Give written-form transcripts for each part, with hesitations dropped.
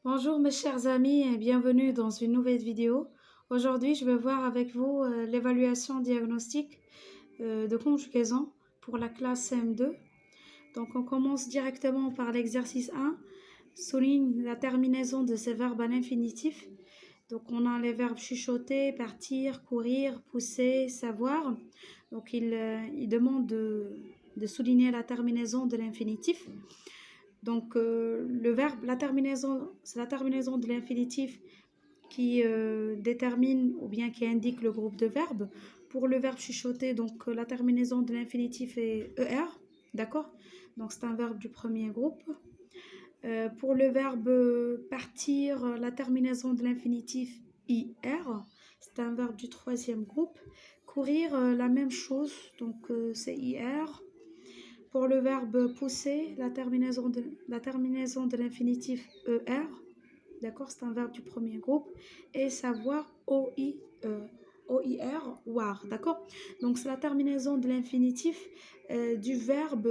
Bonjour mes chers amis et bienvenue dans une nouvelle vidéo. Aujourd'hui, je vais voir avec vous l'évaluation diagnostique de conjugaison pour la classe CM2. Donc on commence directement par l'exercice 1. Souligne la terminaison de ces verbes à l'infinitif. Donc on a les verbes chuchoter, partir, courir, pousser, savoir. Donc il demande de souligner la terminaison de l'infinitif. Donc le verbe, c'est la terminaison de l'infinitif qui détermine ou bien qui indique le groupe de verbes. Pour le verbe chuchoter, donc la terminaison de l'infinitif est ER, d'accord? Donc c'est un verbe du premier groupe. Pour le verbe partir, la terminaison de l'infinitif IR, c'est un verbe du troisième groupe. Courir, la même chose, donc c'est IR. Pour le verbe pousser, la terminaison de l'infinitif ER, d'accord, c'est un verbe du premier groupe. Et savoir OIR, war, d'accord. Donc c'est la terminaison de l'infinitif du verbe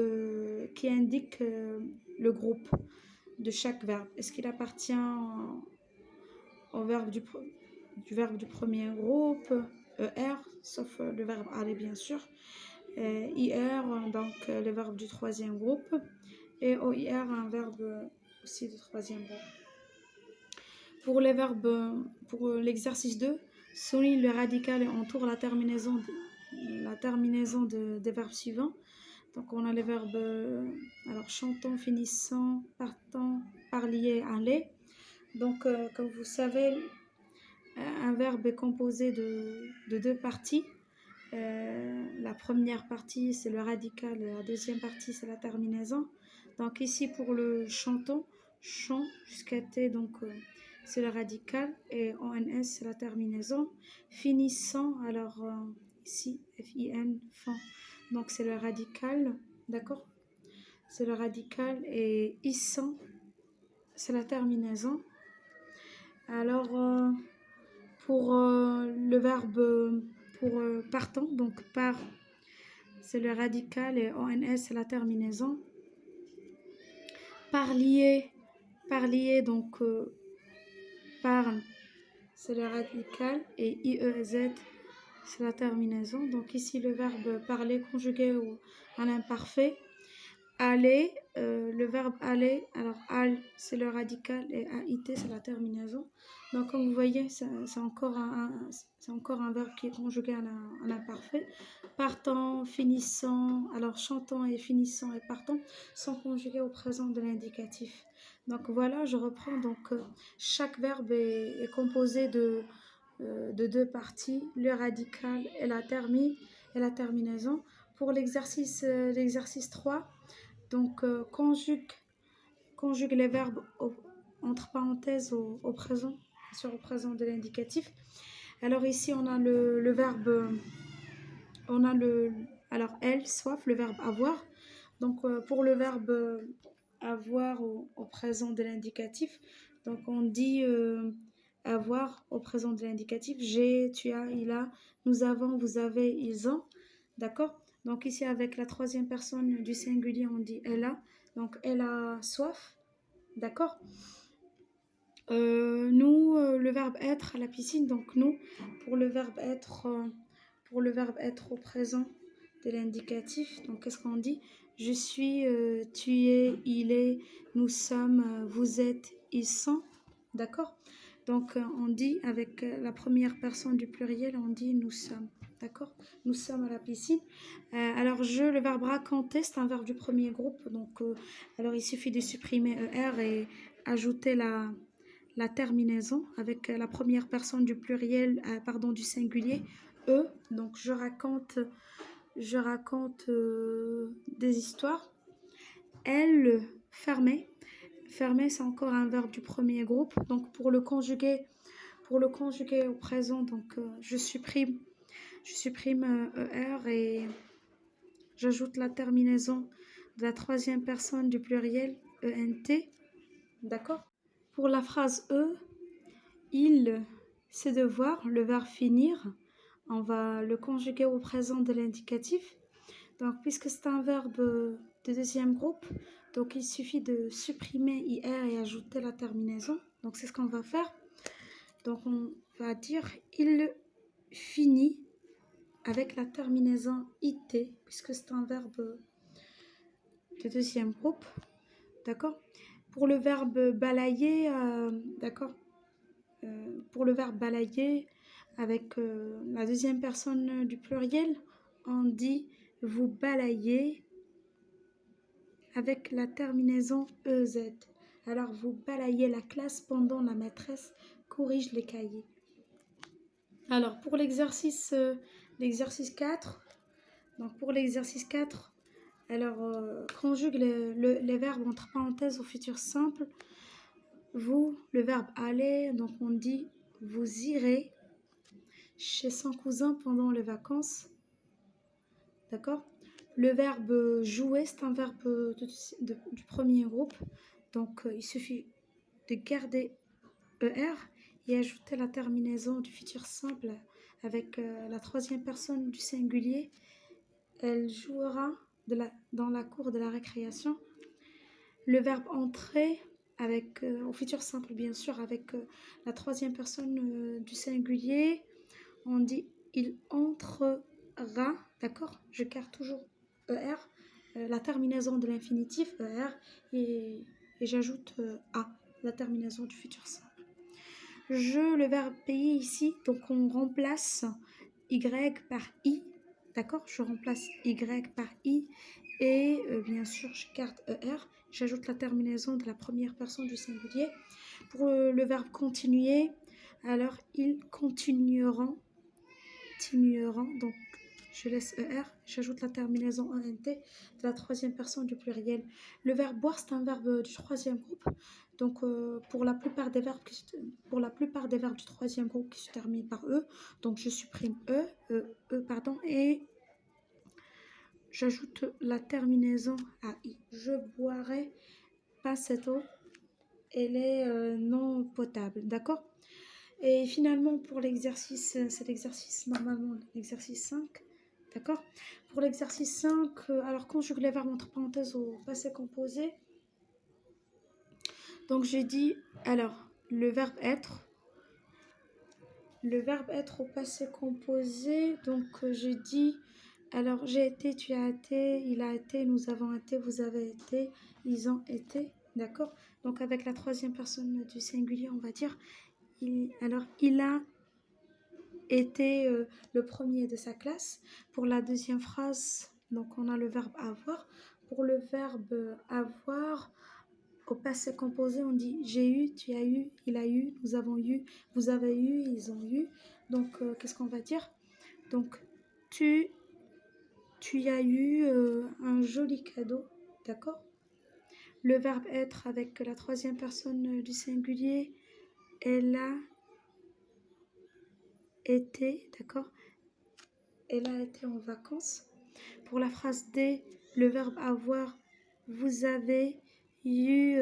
qui indique le groupe de chaque verbe. Est-ce qu'il appartient au verbe du verbe du premier groupe, ER, sauf le verbe aller bien sûr. IR, donc le verbe du troisième groupe, et OIR, un verbe aussi du troisième groupe. Pour les verbes, pour l'exercice 2, souligne le radical et entoure la terminaison des verbes suivants. Donc on a les verbes alors chantant, finissant, partant, parlier, aller. Donc comme vous savez, un verbe est composé de deux parties. La première partie c'est le radical et la deuxième partie c'est la terminaison. Donc ici pour le chantant, chant jusqu'à T, donc c'est le radical et ONS c'est la terminaison. Finissant, alors ici FIN, fin, donc c'est le radical, d'accord, c'est le radical, et issant c'est la terminaison. Alors pour le verbe pour partant, donc par, c'est le radical et ONS c'est la terminaison. Parlier, donc parle c'est le radical et IEZ c'est la terminaison. Donc ici le verbe parler conjugué à l'imparfait. Aller, le verbe aller, alors al c'est le radical et AIT c'est la terminaison. Donc comme vous voyez c'est encore un verbe qui est conjugué à l'imparfait. Partant, finissant, alors chantant et finissant et partant sont conjugués au présent de l'indicatif. Donc voilà, je reprends. Donc chaque verbe est composé de deux parties, le radical et la terminaison. Pour l'exercice 3, donc conjugue les verbes entre parenthèses au présent, sur le présent de l'indicatif. Alors ici on a le verbe, on a alors elle, soif, le verbe avoir. Donc pour le verbe avoir au présent de l'indicatif, donc on dit avoir au présent de l'indicatif, j'ai, tu as, il a, nous avons, vous avez, ils ont, d'accord. Donc ici avec la troisième personne du singulier on dit elle a, donc elle a soif, d'accord. Nous, le verbe être à la piscine, donc nous, pour le verbe être au présent de l'indicatif, donc qu'est-ce qu'on dit? Je suis, tu es, il est, nous sommes, vous êtes, ils sont, d'accord. Donc on dit avec la première personne du pluriel, on dit nous sommes, d'accord, nous sommes à la piscine. Alors le verbe raconter, c'est un verbe du premier groupe, donc alors il suffit de supprimer ER et ajouter la terminaison avec la première personne du pluriel, du singulier, eux. Donc je raconte des histoires. Elle, fermer, c'est encore un verbe du premier groupe. Donc pour le conjuguer au présent, donc je supprime ER et j'ajoute la terminaison de la troisième personne du pluriel, ENT, d'accord. Pour la phrase il, c'est de voir, le verbe finir, on va le conjuguer au présent de l'indicatif. Donc puisque c'est un verbe de deuxième groupe, Donc il suffit de supprimer IR et ajouter la terminaison. Donc c'est ce qu'on va faire. Donc on va dire il finit avec la terminaison IT, puisque c'est un verbe de deuxième groupe. D'accord? Pour le verbe balayer, d'accord? Pour le verbe balayer, avec la deuxième personne du pluriel, on dit vous balayez avec la terminaison EZ. Alors vous balayez la classe pendant la maîtresse corrige les cahiers. Alors pour l'exercice 4, donc pour l'exercice 4, alors conjugue les verbes entre parenthèses au futur simple. Vous, le verbe aller, donc on dit vous irez chez son cousin pendant les vacances. D'accord? Le verbe jouer, c'est un verbe du premier groupe. Donc il suffit de garder ER et ajouter la terminaison du futur simple avec la troisième personne du singulier. Elle jouera dans la cour de la récréation. Le verbe entrer, avec, au futur simple bien sûr, avec la troisième personne du singulier, on dit il entrera, d'accord? Je garde toujours ER, la terminaison de l'infinitif ER, et j'ajoute A, la terminaison du futur simple. Le verbe payer ici, donc on remplace Y par I, d'accord? Je remplace Y par I et bien sûr je garde ER, j'ajoute la terminaison de la première personne du singulier. Pour le verbe continuer, alors ils continueront, donc je laisse ER, j'ajoute la terminaison ENT de la troisième personne du pluriel. Le verbe boire, c'est un verbe du troisième groupe. Donc pour la plupart des verbes du troisième groupe qui se terminent par E, donc je supprime et j'ajoute la terminaison AI. Je boirai pas cette eau, elle est non potable, d'accord? Et finalement pour l'exercice, c'est l'exercice normalement, l'exercice 5, d'accord? Pour l'exercice 5, alors conjugue les verbes entre parenthèses au passé composé. Donc j'ai dit, alors, le verbe être au passé composé, donc j'ai dit, alors j'ai été, tu as été, il a été, nous avons été, vous avez été, ils ont été, d'accord? Donc avec la troisième personne du singulier, on va dire, il a été le premier de sa classe. Pour la deuxième phrase, donc on a le verbe avoir. Pour le verbe avoir, au passé composé, on dit j'ai eu, tu as eu, il a eu, nous avons eu, vous avez eu, ils ont eu. Donc, qu'est-ce qu'on va dire? Donc, tu as eu un joli cadeau, d'accord? Le verbe être avec la troisième personne du singulier, elle a été, d'accord? Elle a été en vacances. Pour la phrase D, le verbe avoir, vous avez eu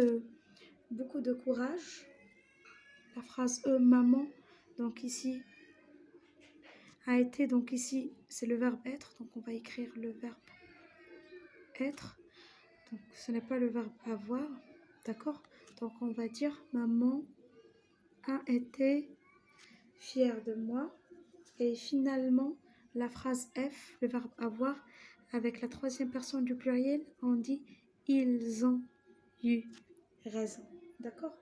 beaucoup de courage. La phrase E, maman, donc ici, a été, donc ici, c'est le verbe être, donc on va écrire le verbe être. Donc ce n'est pas le verbe avoir, d'accord? Donc on va dire maman a été fière de moi. Et finalement, la phrase F, le verbe avoir, avec la troisième personne du pluriel, on dit ils ont eu raison, d'accord?